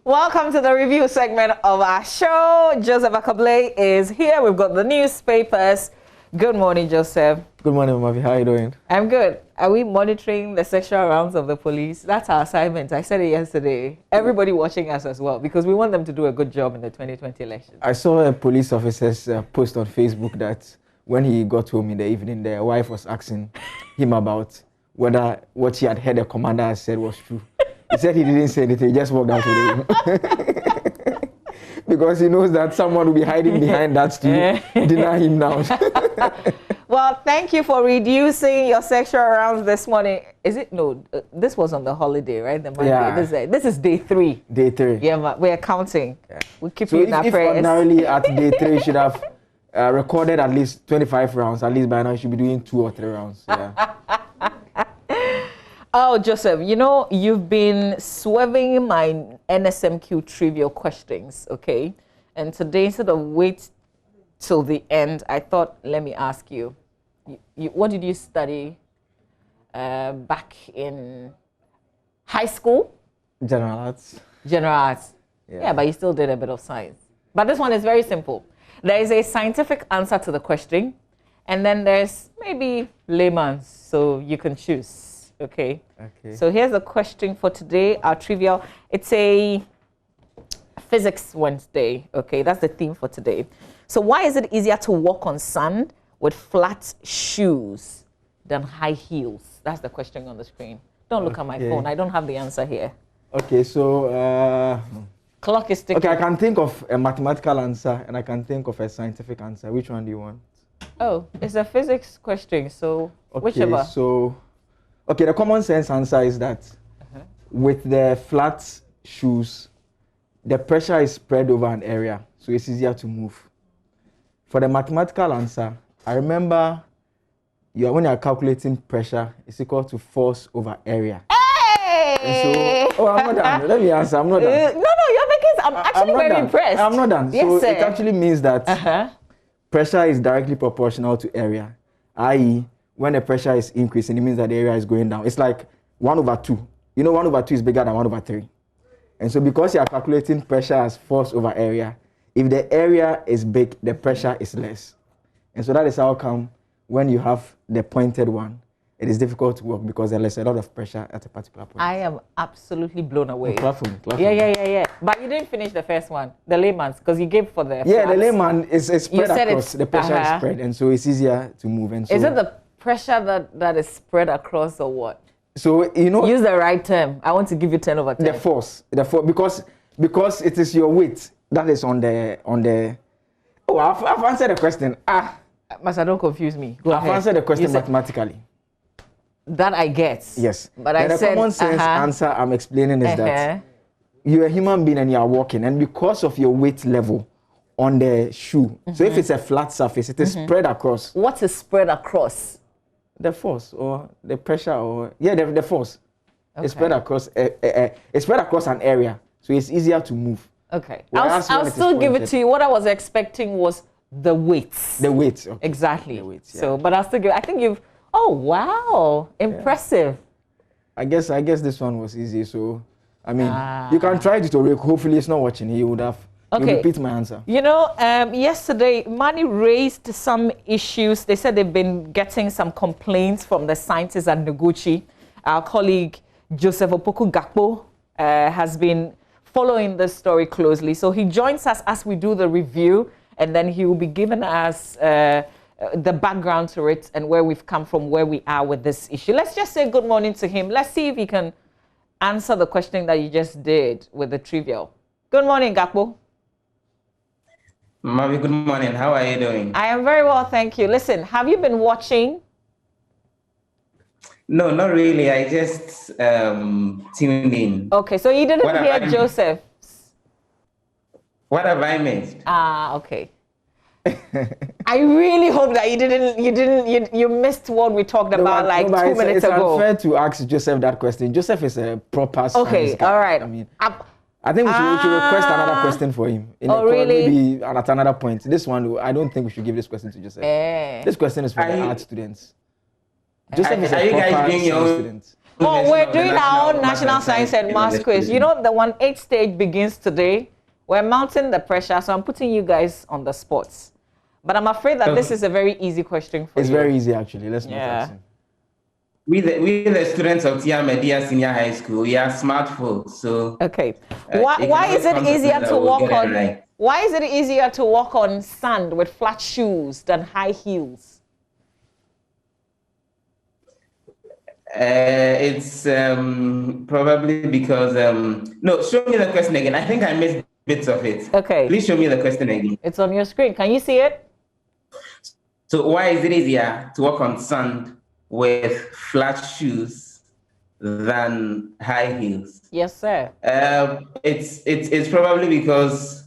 Welcome to the review segment of our show. Joseph Akable is here. We've got the newspapers. Good morning, Joseph. Good morning, Mavi. How are you doing? I'm good. Are we monitoring the sexual rounds of the police? That's our assignment. I said it yesterday. Everybody watching us as well, because we want them to do a good job in the 2020 election. I saw a police officer's post on Facebook that when he got home in the evening, the wife was asking him about whether what she had heard the commander had said was true. He said he didn't say anything. He just walked out with him. Because he knows that someone will be hiding behind that to deny him now. Well, thank you for reducing your sexual rounds this morning. Is it? No, this was on the holiday, right? The Monday. Yeah. This is day 3. Day 3. Yeah, we're counting. Yeah. We keep so you in our prayers. Ordinarily at day 3, you should have recorded at least 25 rounds. At least by now, you should be doing 2 or 3 rounds. Yeah. Oh, Joseph, you know, you've been swerving my NSMQ trivial questions, okay? And today, instead of wait till the end, I thought, let me ask you, what did you study back in high school? General arts. General arts. Yeah, but you still did a bit of science. But this one is very simple. There is a scientific answer to the question, and then there's maybe layman's, so you can choose. Okay. So here's the question for today, our trivial. It's a Physics Wednesday. Okay, that's the theme for today. So why is it easier to walk on sand with flat shoes than high heels? That's the question on the screen. Don't look at my phone. I don't have the answer here. Okay, so clock is ticking. Okay, I can think of a mathematical answer and I can think of a scientific answer. Which one do you want? Oh, it's a physics question, so whichever. Okay, the common sense answer is that with the flat shoes, the pressure is spread over an area, so it's easier to move. For the mathematical answer, I remember when you're calculating pressure, it's equal to force over area. Hey! So, I'm not done. Let me answer. I'm not done. No, you're making. I'm actually very impressed. I'm not done. Yes, so sir. it actually means that pressure is directly proportional to area, i.e., when the pressure is increasing, it means that the area is going down. It's like 1/2. You know, 1/2 is bigger than 1/3. And so because you are calculating pressure as force over area, if the area is big, the pressure is less. And so that is how come when you have the pointed one, it is difficult to work because there is a lot of pressure at a particular point. I am absolutely blown away. Clap for me. Yeah. But you didn't finish the first one, the layman's, because you gave for the flats. The layman is spread across. The pressure is spread, and so it's easier to move. And so is it the pressure that is spread across or what? So, you know, use the right term. I want to give you 10 over 10. The force, because it is your weight that is on the. Oh, I've answered the question. Master, don't confuse me. Go I've ahead. answered the question mathematically. That I get. Yes. But then I said the common sense answer I'm explaining is that you're a human being and you are walking, and because of your weight level on the shoe, so if it's a flat surface, it is spread across. What is spread across? The force or the pressure or the force. It's spread across. It's spread across an area, so it's easier to move. Okay. I'll still give it to you. What I was expecting was the weights. The weights. Okay. Exactly. The weights, yeah. So, but I'll still give. I think you've. Oh wow! Impressive. I guess this one was easy. So, I mean, you can try it to Rick. Hopefully, it's not watching. He would have. Okay. Repeat my answer. You know, yesterday, Mani raised some issues. They said they've been getting some complaints from the scientists at Noguchi. Our colleague, Joseph Opoku Gakpo, has been following this story closely. So he joins us as we do the review, and then he will be giving us the background to it and where we've come from, where we are with this issue. Let's just say good morning to him. Let's see if he can answer the question that you just did with the trivial. Good morning, Gakpo. Mavi, good morning. How are you doing? I am very well, thank you. Listen, have you been watching? No, not really. I just tuned in. Okay, so you didn't hear Joseph. What have I missed? Okay. I really hope that you missed what we talked about 2 minutes ago. It's unfair to ask Joseph that question. Joseph is a proper science guy. All right. I mean, I think we should request another question for him. Really? Maybe at another point. This one, I don't think we should give this question to Joseph. This question is for the art students. Joseph is a proper science student. Oh, we're doing our own National National Science and Maths quiz. You know, the 1-8 stage begins today. We're mounting the pressure, so I'm putting you guys on the spots. But I'm afraid that this is a very easy question for you. It's very easy, actually. Let's not ask him. We the students of Tia Media Senior High School, we are smartphones. So okay, why is it easier to walk on? Right. Why is it easier to walk on sand with flat shoes than high heels? It's probably because no. Show me the question again. I think I missed bits of it. Okay. Please show me the question again. It's on your screen. Can you see it? So why is it easier to walk on sand with flat shoes than high heels? Yes, sir. It's probably because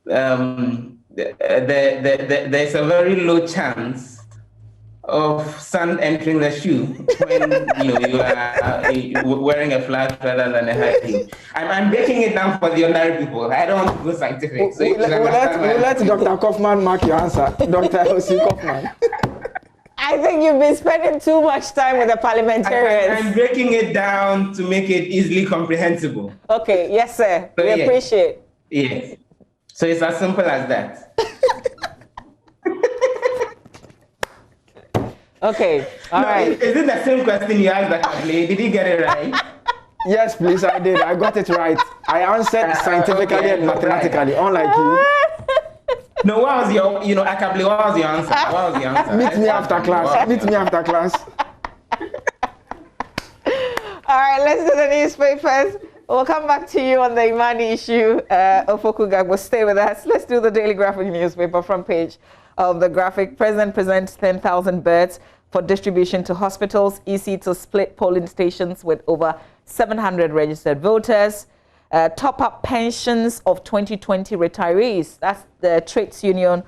there's a very low chance of sand entering the shoe when you are wearing a flat rather than a high heel. I'm breaking it down for the ordinary people. I don't want to go scientific. So we'll let Dr. Kaufman mark your answer. Dr. Elsie Kaufman. I think you've been spending too much time with the parliamentarians. I'm breaking it down to make it easily comprehensible. Okay, yes, sir. So, we appreciate. Yes. So it's as simple as that. Okay, all right. Is it the same question you asked Akable? Did you get it right? Yes, please, I did. I got it right. I answered scientifically and mathematically, unlike you. No, what was your, Akable, what was your answer? What was your answer? Meet me after class. Meet me after class. All right, let's do the newspapers. We'll come back to you on the Imani issue. Ofokugag will stay with us. Let's do the Daily Graphic newspaper front page of the graphic. President presents 10,000 birds for distribution to hospitals. EC to split polling stations with over 700 registered voters. Top-up pensions of 2020 retirees. That's the Trades Union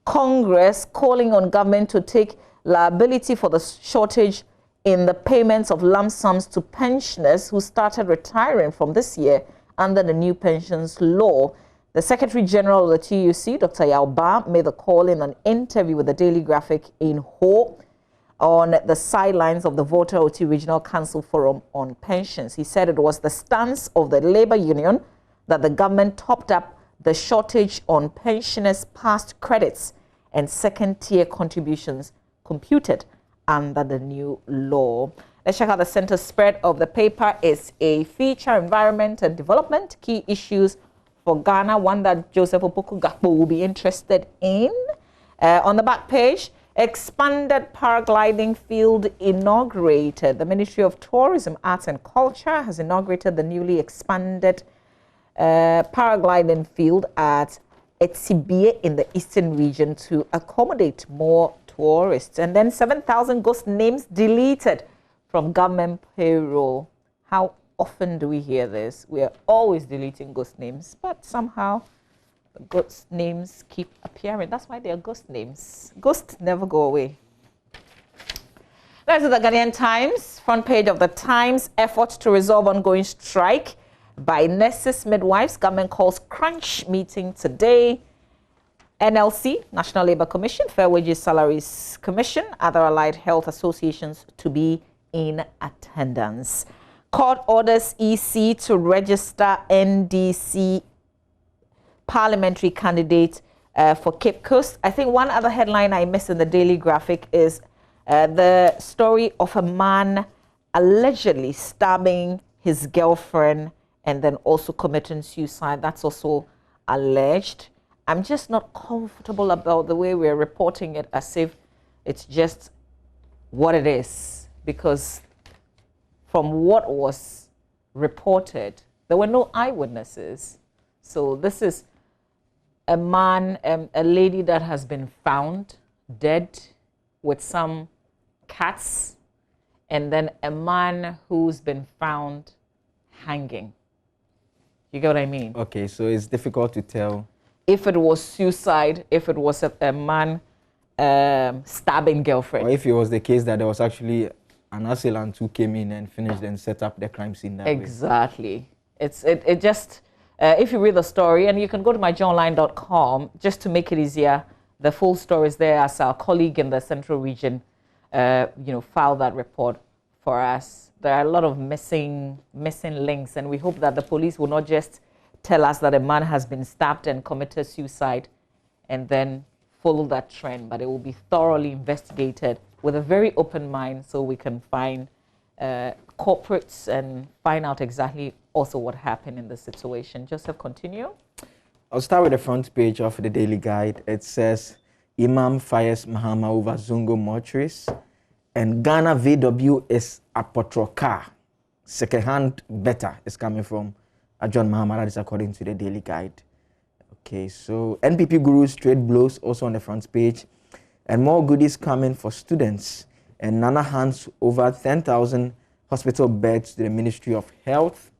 Congress calling on government to take liability for the shortage in the payments of lump sums to pensioners who started retiring from this year under the new pensions law. The Secretary General of the TUC, Dr. Yauba, made the call in an interview with the Daily Graphic in Ho on the sidelines of the Voter OT Regional Council Forum on Pensions. He said it was the stance of the labor union that the government topped up the shortage on pensioners' past credits and second-tier contributions computed under the new law. Let's check out the center spread of the paper. Is a feature, environment and development, key issues for Ghana, one that Joseph Opoku Gakpo will be interested in. On the back page, expanded paragliding field inaugurated. The Ministry of Tourism, Arts and Culture has inaugurated the newly expanded paragliding field at Etsibie in the eastern region to accommodate more tourists. And then 7,000 ghost names deleted from government payroll. How often do we hear this? We are always deleting ghost names, but somehow the ghost names keep appearing. That's why they are ghost names. Ghosts never go away. That's the Ghanaian Times. Front page of the Times. Effort to resolve ongoing strike by nurses, midwives. Government calls crunch meeting today. NLC, National Labour Commission, Fair Wages Salaries Commission, other allied health associations to be in attendance. Court orders EC to register NDC parliamentary candidate for Cape Coast. I think one other headline I missed in the Daily Graphic is the story of a man allegedly stabbing his girlfriend and then also committing suicide. That's also alleged. I'm just not comfortable about the way we're reporting it as if it's just what it is, because from what was reported, there were no eyewitnesses. So this is a man, a lady that has been found dead with some cats, and then a man who's been found hanging. You get what I mean? Okay, so it's difficult to tell if it was suicide, if it was a man stabbing girlfriend. Or if it was the case that there was actually an assailant who came in and finished and set up the crime scene that way. Exactly. It just, if you read the story, and you can go to myjoyonline.com just to make it easier, the full story is there as our colleague in the Central Region, filed that report for for us. There are a lot of missing links, and we hope that the police will not just tell us that a man has been stabbed and committed suicide and then follow that trend, but it will be thoroughly investigated with a very open mind so we can find culprits and find out exactly also what happened in the situation. Joseph, continue. I'll start with the front page of the Daily Guide. It says, Imam fires Mahama over Zongo mortuaries, and Ghana VW is apotroka. Second-hand better is coming from John Mahama. That is according to the Daily Guide. Okay, so NPP gurus trade blows also on the front page, and more goodies coming for students. And Nana hands over 10,000 hospital beds to the Ministry of Health.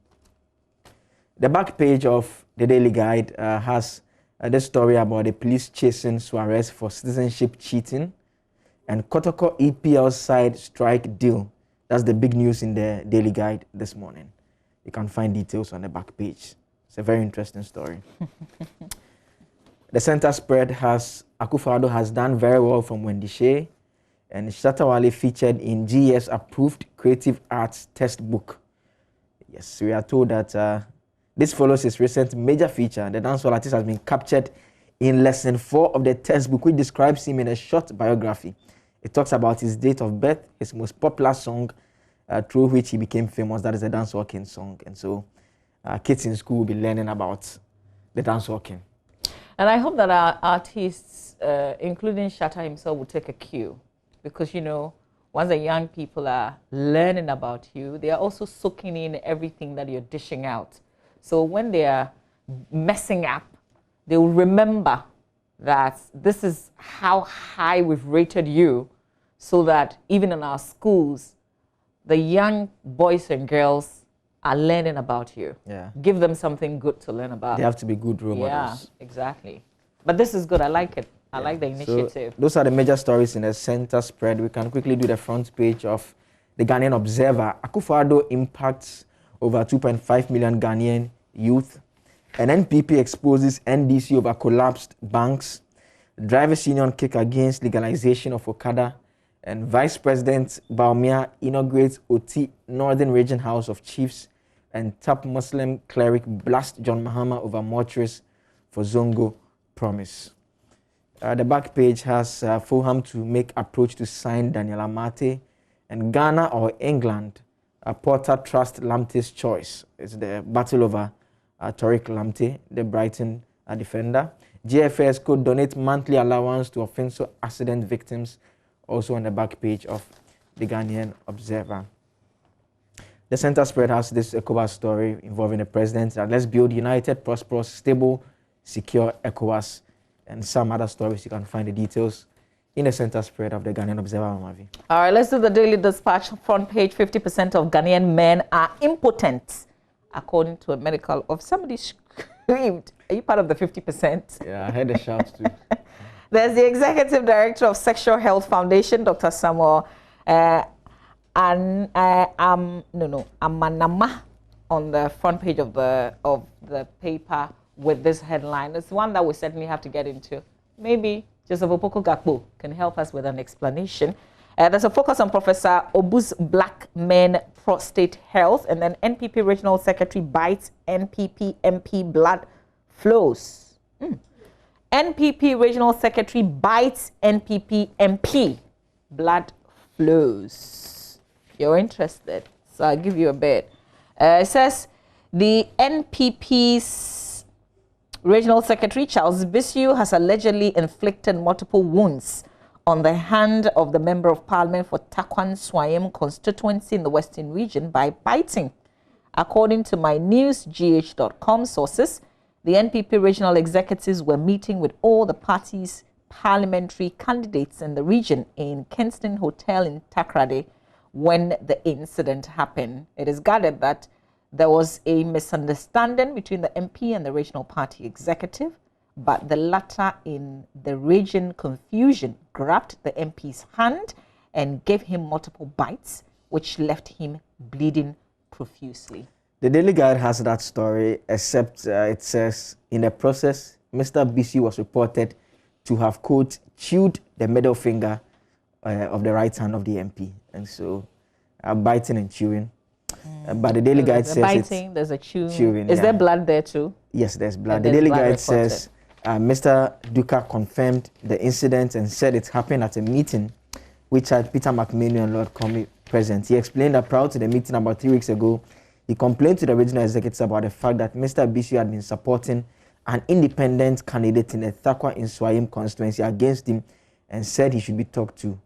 The back page of the Daily Guide has this story about the police chasing Suarez for citizenship cheating, and Kotoko EPL side strike deal. That's the big news in the Daily Guide this morning. You can find details on the back page. It's a very interesting story. The center spread has Akufo-Addo has done very well from Wendy Shea, and Shatawale featured in GES approved creative arts textbook. Yes, we are told that this follows his recent major feature. The dancehall artist has been captured in lesson 4 of the textbook, which describes him in a short biography. It talks about his date of birth, his most popular song, through which he became famous. That is the Dancehall King song. And so kids in school will be learning about the Dancehall King. And I hope that our artists, including Shatta himself, will take a cue. Because, you know, once the young people are learning about you, they are also soaking in everything that you're dishing out. So when they are messing up, they will remember that this is how high we've rated you, so that even in our schools, the young boys and girls are learning about you. Yeah. Give them something good to learn about. They have to be good role models. Yeah, exactly. But this is good. I like it. I like the initiative. So those are the major stories in the center spread. We can quickly do the front page of the Ghanaian Observer. Akufo-Addo impacts over 2.5 million Ghanaian youth. And NPP exposes NDC over collapsed banks. Drivers' Union kick against legalization of Okada. And Vice President Baumia inaugurates OT Northern Region House of Chiefs. And top Muslim cleric blast John Mahama over mortuaries for Zongo promise. The back page has Fulham to make approach to sign Daniel Amate. And Ghana or England, Porter trust Lamptey's choice. It's the battle over Tariq Lamptey, the Brighton defender. GFS could donate monthly allowance to offensive accident victims, also on the back page of the Ghanaian Observer. The center spread has this ECOWAS story involving the president. Let's build united, prosperous, stable, secure ECOWAS, and some other stories. You can find the details in the center spread of the Ghanaian Observer. Mavi. All right, let's do the Daily Dispatch front page. 50% of Ghanaian men are impotent, according to a medical of somebody screamed. Are you part of the 50%? Yeah, I heard a shout too. There's the Executive Director of Sexual Health Foundation, Dr. Samuel Amanama, on the front page of the paper with this headline. It's one that we certainly have to get into. Maybe Joseph Opoku-Gakpo can help us with an explanation. There's a focus on Professor Obu's Black Men Prostate Health, and then NPP Regional Secretary bites NPP MP blood flows. NPP Regional Secretary bites NPP MP blood flows. You're interested, so I'll give you a bit. It says the NPP's Regional Secretary Charles Bissiou has allegedly inflicted multiple wounds on the hand of the Member of Parliament for Takwan Swayam constituency in the Western region by biting. According to mynewsgh.com sources, the NPP regional executives were meeting with all the party's parliamentary candidates in the region in Kensington Hotel in Takoradi when the incident happened. It is gathered that there was a misunderstanding between the MP and the regional party executive, but the latter in the region confusion grabbed the MP's hand and gave him multiple bites, which left him bleeding profusely. The Daily Guide has that story, except it says, in the process, Mr. Bissiou was reported to have, quote, chewed the middle finger of the right hand of the MP. And so biting and chewing. But the Daily Guide There's a says biting, there's a chewing. chewing, Is yeah. there blood there too? Yes, there's blood. And The there's Daily blood Guide reported. says Mr. Duka confirmed the incident and said it happened at a meeting which had Peter McMahon and Lord Comey present. He explained that prior to the meeting about 3 weeks ago, he complained to the regional executives about the fact that Mr. Bisu had been supporting an independent candidate in the Thakwa in Swayim constituency against him and said he should be talked to.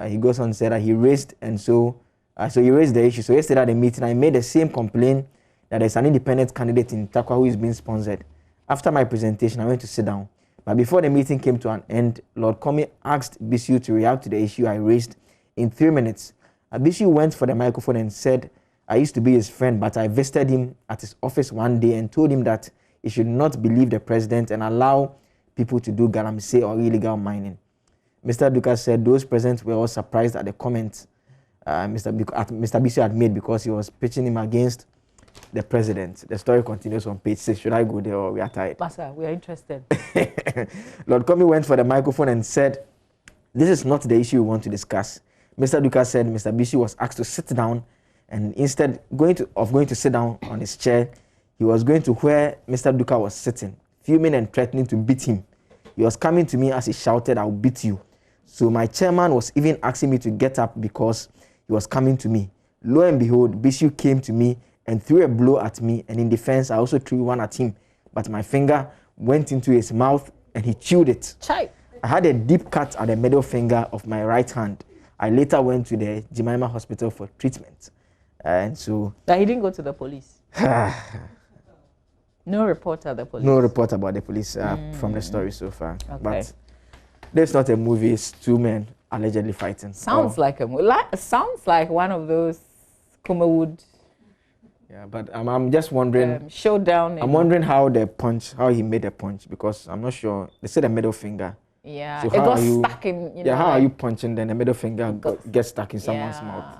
He goes on to say that he raised he raised the issue. So yesterday at the meeting, I made the same complaint that there's an independent candidate in Thakwa who is being sponsored. After my presentation, I went to sit down. But before the meeting came to an end, Lord Comey asked Bisu to react to the issue I raised in 3 minutes. Bisu went for the microphone and said, I used to be his friend, but I visited him at his office one day and told him that he should not believe the president and allow people to do galamsey or illegal mining. Mr. Duka said those present were all surprised at the comments Mr. Bisu had made because he was pitching him against the president. The story continues on page 6. Should I go there or we are tired? Master, we are interested. Lord Comey went for the microphone and said, this is not the issue we want to discuss. Mr. Duka said Mr. Bisu was asked to sit down, and instead of going to sit down on his chair, he was going to where Mr. Duka was sitting, fuming and threatening to beat him. He was coming to me as he shouted, I'll beat you. So my chairman was even asking me to get up because he was coming to me. Lo and behold, Bisu came to me and threw a blow at me, and in defense, I also threw one at him. But my finger went into his mouth and he chewed it. Chai. I had a deep cut at the middle finger of my right hand. I later went to the Jemima Hospital for treatment. And so... That he didn't go to the police? No report at the police? No report about the police from the story so far. Okay. But there's not a movie, it's two men allegedly fighting. Sounds like a movie. Sounds like one of those Kumawood. Yeah, but I'm just wondering. Showdown. I'm wondering how he made the punch, because I'm not sure. They said the middle finger. Yeah, so it got stuck in. Yeah, how are you punching? Then the middle finger gets stuck in someone's mouth.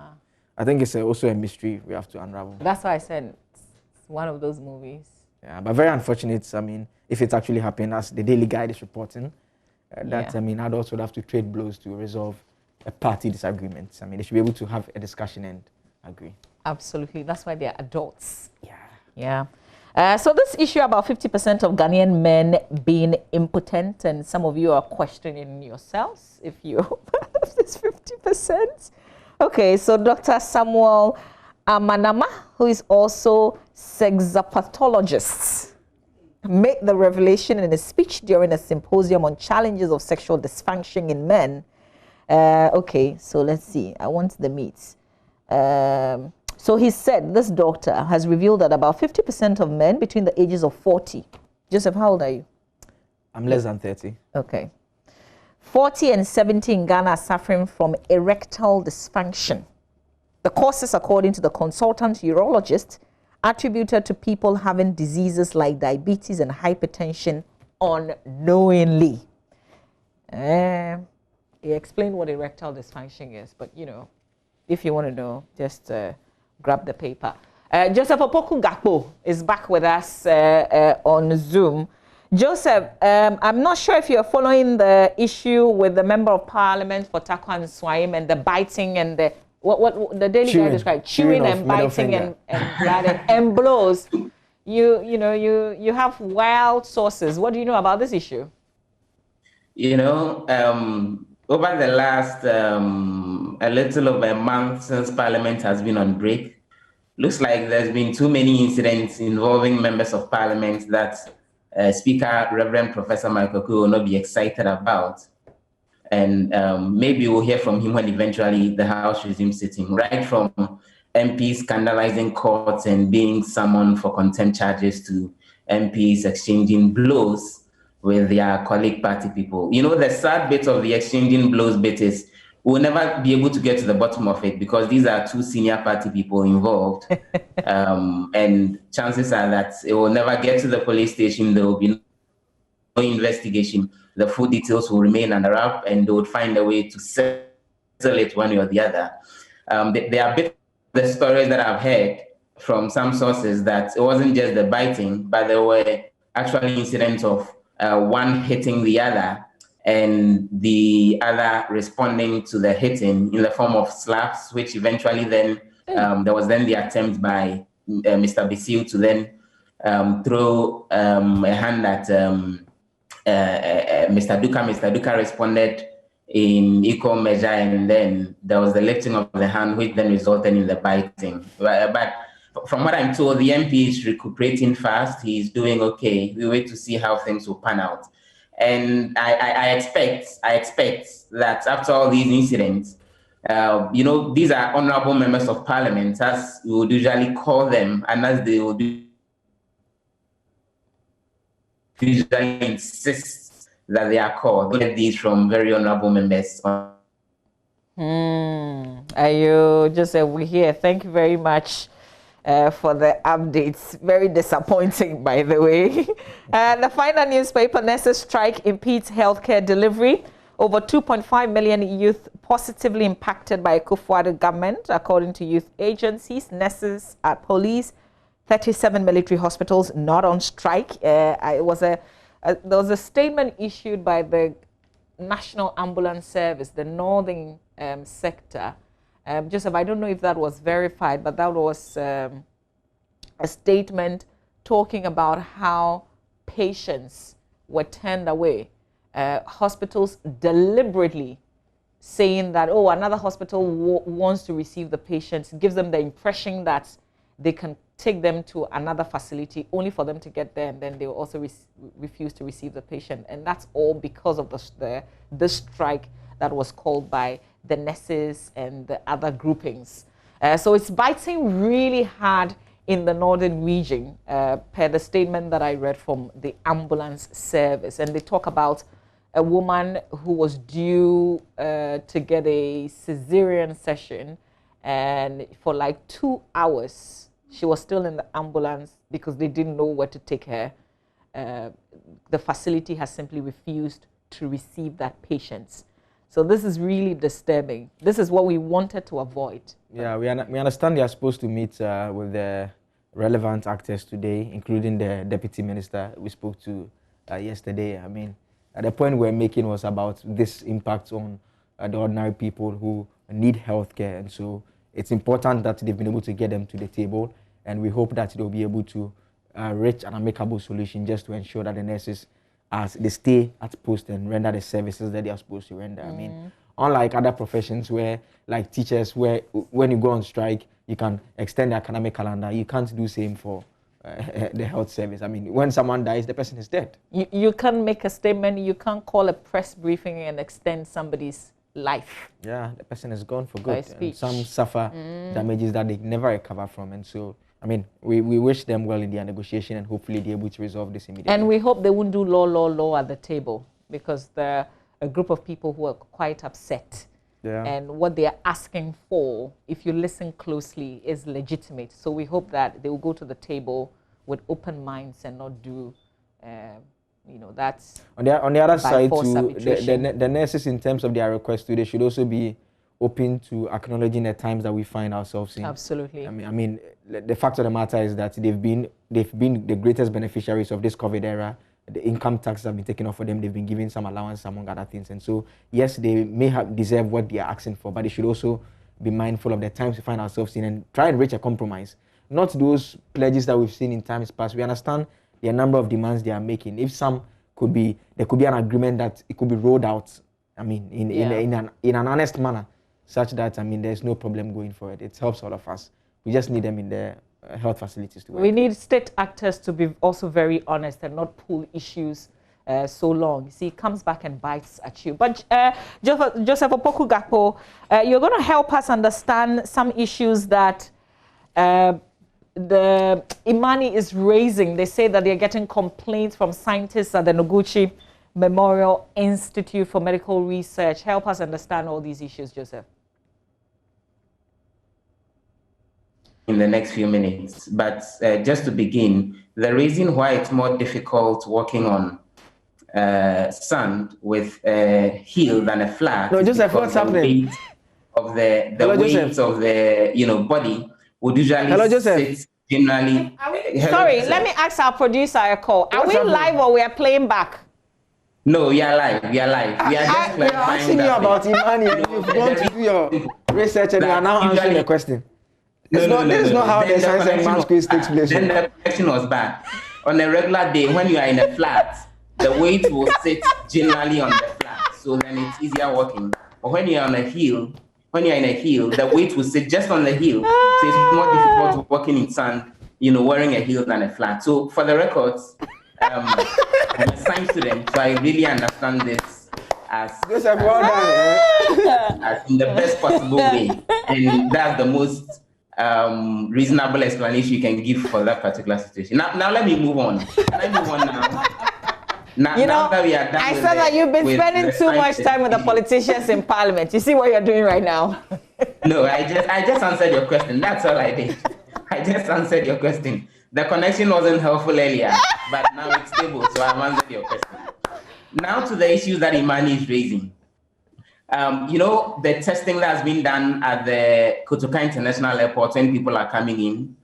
I think it's also a mystery we have to unravel. That's why I said it's one of those movies. Yeah, but very unfortunate. I mean, if it's actually happened, as the Daily Guide is reporting, I mean, adults would have to trade blows to resolve a party disagreement. I mean, they should be able to have a discussion and agree. Absolutely. That's why they're adults. Yeah. Yeah. So this issue about 50% of Ghanaian men being impotent, and some of you are questioning yourselves if you're part of this 50%. Okay, so Dr. Samuel Amanama, who is also sexopathologist, made the revelation in a speech during a symposium on challenges of sexual dysfunction in men. Okay, so let's see. I want the meat. So he said this doctor has revealed that about 50% of men between the ages of 40. Joseph, how old are you? I'm less than 30. Okay. 40 and 70 in Ghana are suffering from erectile dysfunction. The causes, according to the consultant urologist, attributed to people having diseases like diabetes and hypertension unknowingly. He explained what erectile dysfunction is, but you know, if you want to know, just grab the paper. Joseph Opoku Gakpo is back with us on Zoom. Joseph, I'm not sure if you're following the issue with the Member of Parliament for Thakwa and Swayim and the biting and the what the Daily Guide described, chewing and biting and blows. You have wild sources. What do you know about this issue? You know, over the last a little over a month since Parliament has been on break, looks like there's been too many incidents involving members of Parliament that Speaker Reverend Professor Michael Kwe will not be excited about. And maybe we'll hear from him when eventually the House resumes sitting, right from MPs scandalizing courts and being summoned for contempt charges to MPs exchanging blows with their colleague party people. You know, the sad bit of the exchanging blows bit is we'll never be able to get to the bottom of it because these are two senior party people involved. And chances are that it will never get to the police station. There will be no investigation. The full details will remain under wrap and they would find a way to settle it one way or the other. There are bits of the stories that I've heard from some sources that it wasn't just the biting, but there were actually incidents of one hitting the other and the other responding to the hitting in the form of slaps, which eventually then there was then the attempt by Mr. Bisil to then throw a hand at Mr. Duka. Mr. Duka responded in equal measure, and then there was the lifting of the hand, which then resulted in the biting. But from what I'm told, the MP is recuperating fast. He's doing okay. We wait to see how things will pan out. And I expect that after all these incidents, these are honorable members of parliament, as we would usually call them, and as they would usually insist that they are called. We get these from very honorable members. Ayo, Joseph, we're here. Thank you very much for the updates. Very disappointing, by the way. The final newspaper, nurses strike impedes healthcare delivery. Over 2.5 million youth positively impacted by Akufo-Addo government, according to youth agencies. Nurses at police, 37 military hospitals not on strike. There was a statement issued by the National Ambulance Service, the northern sector. Joseph, I don't know if that was verified, but that was a statement talking about how patients were turned away. Hospitals deliberately saying that, oh, another hospital wants to receive the patients, gives them the impression that they can take them to another facility only for them to get there, and then they will also refuse to receive the patient. And that's all because of the strike that was called by the nurses and the other groupings. So it's biting really hard in the northern region, per the statement that I read from the ambulance service. And they talk about a woman who was due to get a cesarean session, and for like 2 hours, she was still in the ambulance because they didn't know where to take her. The facility has simply refused to receive that patient. So this is really disturbing. This is what we wanted to avoid. Yeah, we understand they are supposed to meet with the relevant actors today, including the deputy minister we spoke to yesterday. I mean, the point we're making was about this impact on the ordinary people who need healthcare, and so it's important that they've been able to get them to the table, and we hope that they'll be able to reach an amicable solution just to ensure that the nurses, as they stay at post and render the services that they are supposed to render. I mean, unlike other professions where, like teachers, where when you go on strike, you can extend the academic calendar, you can't do the same for the health service. I mean, when someone dies, the person is dead. You can't make a statement, you can't call a press briefing and extend somebody's life. Yeah, the person is gone for good. And some suffer damages that they never recover from. And so, I mean, we wish them well in their negotiation, and hopefully they're able to resolve this immediately. And we hope they won't do law at the table, because they're a group of people who are quite upset. Yeah. And what they are asking for, if you listen closely, is legitimate. So we hope that they will go to the table with open minds and not do, that's on the other side too. The nurses, in terms of their request too, they should also be open to acknowledging the times that we find ourselves in. Absolutely. I mean, the fact of the matter is that they've been the greatest beneficiaries of this COVID era. The income taxes have been taken off for them. They've been given some allowance, among other things. And so, yes, they may have deserved what they are asking for, but they should also be mindful of the times we find ourselves in and try and reach a compromise. Not those pledges that we've seen in times past. We understand the number of demands they are making. If some could be, there could be an agreement that it could be rolled out, I mean, in an honest manner, such that, I mean, there's no problem going forward. It helps all of us. We just need them in the health facilities to work. We need state actors to be also very honest and not pull issues so long. You see, it comes back and bites at you. But Joseph Opoku Gakpo, you're going to help us understand some issues that the Imani is raising. They say that they're getting complaints from scientists at the Noguchi Memorial Institute for Medical Research. Help us understand all these issues, Joseph. In the next few minutes, but just to begin, the reason why it's more difficult working on sand with a heel than a flat. No, Joseph, what's happening? Of the weight of the body would usually sit generally. Sorry, let me ask our producer a call. Are we live or we are playing back? No, we are live. We are live. We are just We are asking you about Imani, and you've gone to do your research, and you are now answering the question. This is not how the science and math quiz takes place. Then the connection was bad. On a regular day, when you are in a flat, the weight will sit generally on the flat, so then it's easier walking. But when you are on a hill, the weight will sit just on the hill, so it's more difficult walking in sand, wearing a heel than a flat. So for the records, I'm a science student, so I really understand this as in the best possible way, and that's the most reasonable explanation you can give for that particular situation. Now let me move on. Now that we are done, I saw that you've been spending too much time with the politicians in Parliament. You see what you're doing right now? No, I just answered your question. That's all I did. I just answered your question. The connection wasn't helpful earlier, but now it's stable, so I've answered your question. Now to the issues that Imani is raising. The testing that has been done at the Kotoka International Airport when people are coming in.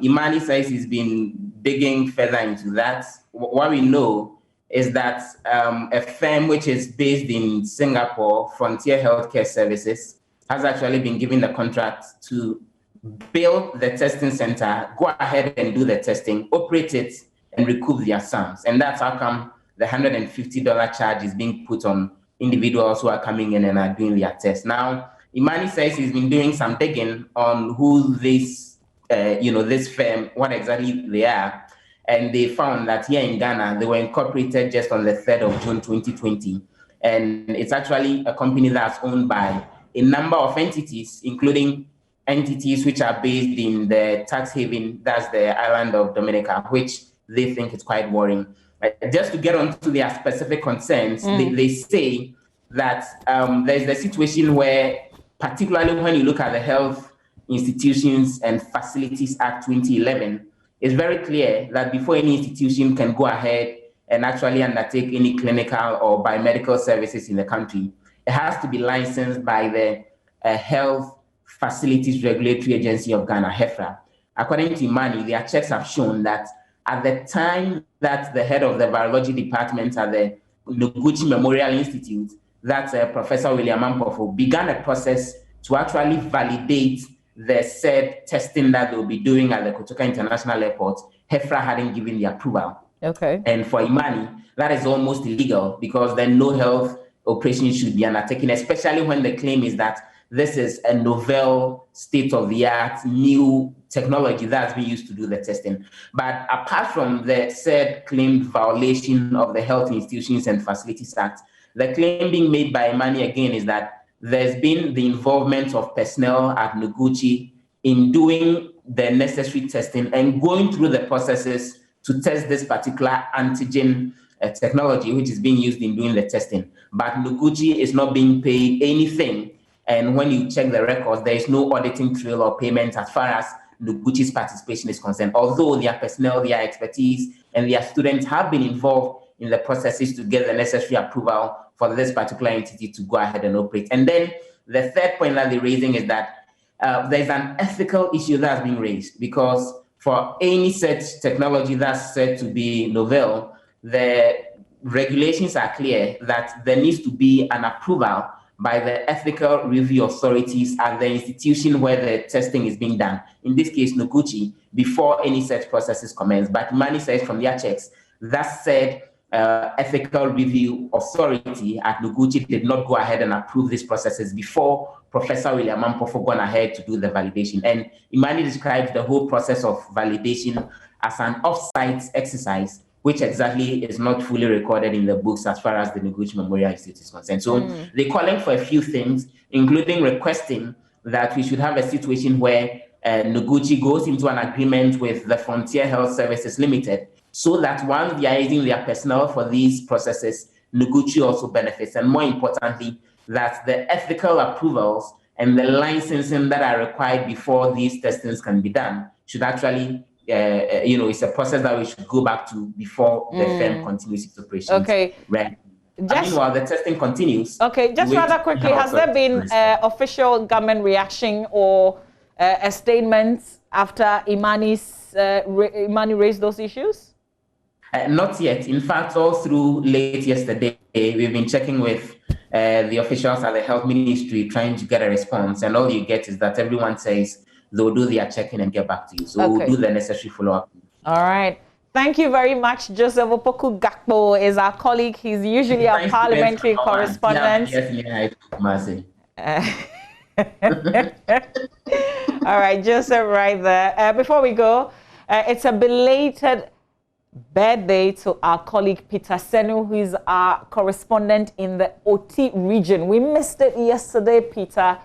Imani says he's been digging further into that. What we know is that a firm which is based in Singapore, Frontier Healthcare Services, has actually been given the contract to build the testing center, go ahead and do the testing, operate it, and recoup their sums. And that's how come the $150 charge is being put on individuals who are coming in and are doing their tests. Now, Imani says he's been doing some digging on who this firm, what exactly they are. And they found that here in Ghana, they were incorporated just on the 3rd of June, 2020. And it's actually a company that's owned by a number of entities, including entities which are based in the tax haven, that's the island of Dominica, which they think is quite worrying. Just to get on to their specific concerns, they say that there's the situation where, particularly when you look at the Health Institutions and Facilities Act 2011, it's very clear that before any institution can go ahead and actually undertake any clinical or biomedical services in the country, it has to be licensed by the Health Facilities Regulatory Agency of Ghana, HEFRA. According to Imani, their checks have shown that at the time that the head of the virology department at the Noguchi Memorial Institute, that's Professor William Ampofo, began a process to actually validate the said testing that they'll be doing at the Kotoka International Airport, HEFRA hadn't given the approval. Okay. And for Imani, that is almost illegal because then no health operation should be undertaken, especially when the claim is that this is a novel, state-of-the-art, new technology that's being used to do the testing. But apart from the said claimed violation of the Health Institutions and Facilities Act, the claim being made by Imani again is that there's been the involvement of personnel at Noguchi in doing the necessary testing and going through the processes to test this particular antigen technology, which is being used in doing the testing. But Noguchi is not being paid anything. And when you check the records, there is no auditing trail or payment as far as Noguchi's participation is concerned. Although their personnel, their expertise, and their students have been involved in the processes to get the necessary approval for this particular entity to go ahead and operate. And then the third point that they're raising is that there's an ethical issue that's being raised because for any such technology that's said to be novel, the regulations are clear that there needs to be an approval by the ethical review authorities at the institution where the testing is being done. In this case, Noguchi, before any such processes commence. But Imani says from their checks, that said, ethical review authority at Noguchi did not go ahead and approve these processes before Professor William Ampofo gone ahead to do the validation. And Imani describes the whole process of validation as an off-site exercise, which exactly is not fully recorded in the books as far as the Noguchi Memorial Institute is concerned. So they're calling for a few things, including requesting that we should have a situation where Noguchi goes into an agreement with the Frontier Health Services Limited, so that once they are using their personnel for these processes, Noguchi also benefits. And more importantly, that the ethical approvals and the licensing that are required before these testings can be done should actually, it's a process that we should go back to before the firm continues its operations. Okay. Right. Meanwhile, the testing continues. Okay, just rather quickly, has there been official government reaction or a statement after Imani raised those issues? Not yet. In fact, all through late yesterday, we've been checking with the officials at the health ministry trying to get a response. And all you get is that everyone says they'll do their checking and get back to you. So we'll do the necessary follow-up. All right. Thank you very much. Joseph Opoku Gakpo is our colleague. He's usually our parliamentary correspondent. All right, Joseph, right there. Before we go, it's a belated birthday to our colleague Peter Senu, who is our correspondent in the OT region. We missed it yesterday, Peter,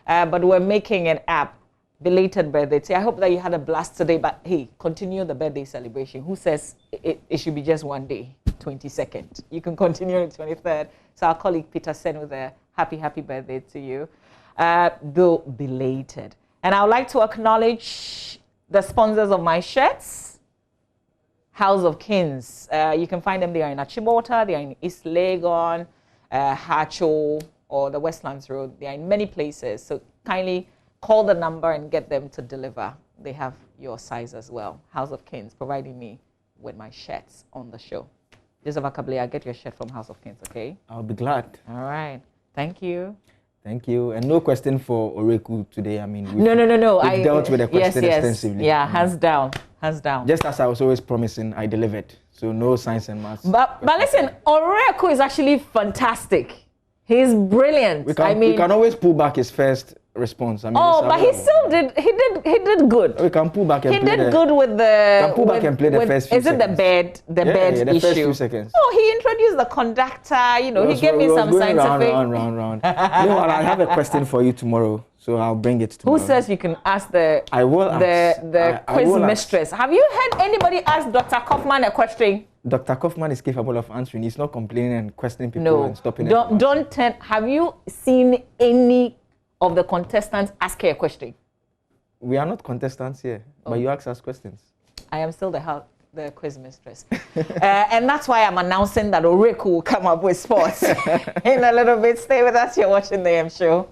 but we're making an app. Belated birthday. I hope that you had a blast today, but hey, continue the birthday celebration. Who says it should be just one day, 22nd? You can continue on the 23rd. So our colleague Peter Senu there, happy birthday to you, though belated. And I would like to acknowledge the sponsors of my shirts, House of Kings. You can find them. They are in Achimota, they are in East Legon, Hacho, or the Westlands Road. They are in many places. So kindly call the number and get them to deliver. They have your size as well. House of Kings providing me with my shirts on the show. Joseph Akable, I'll get your shirt from House of Kings, okay? I'll be glad. All right. Thank you. Thank you. And no question for Oreku today. I mean, no. We've dealt with the question extensively. Yeah, hands down. Hands down. Just as I was always promising, I delivered. So no science and maths. But listen, Oreku is actually fantastic. He's brilliant. We can always pull back his first response. I mean, but he still did. He did good. We can pull back and he did good with the. Can pull back and play the first few seconds. Is it the bed? The bed the issue. First few seconds. Oh, he introduced the conductor. You know, he gave me some scientific. Round. You know what? I have a question for you tomorrow, so I'll bring it tomorrow. Who says you can ask the? I will ask. The quiz mistress. Have you heard anybody ask Dr. Kaufman a question? Dr. Kaufman is capable of answering. He's not complaining and questioning people and stopping them. Don't tell. Have you seen any of the contestants ask her a question? We are not contestants here, but you ask us questions. I am still the quiz mistress. And that's why I'm announcing that Oreku will come up with sports in a little bit. Stay with us. You're watching the AM Show.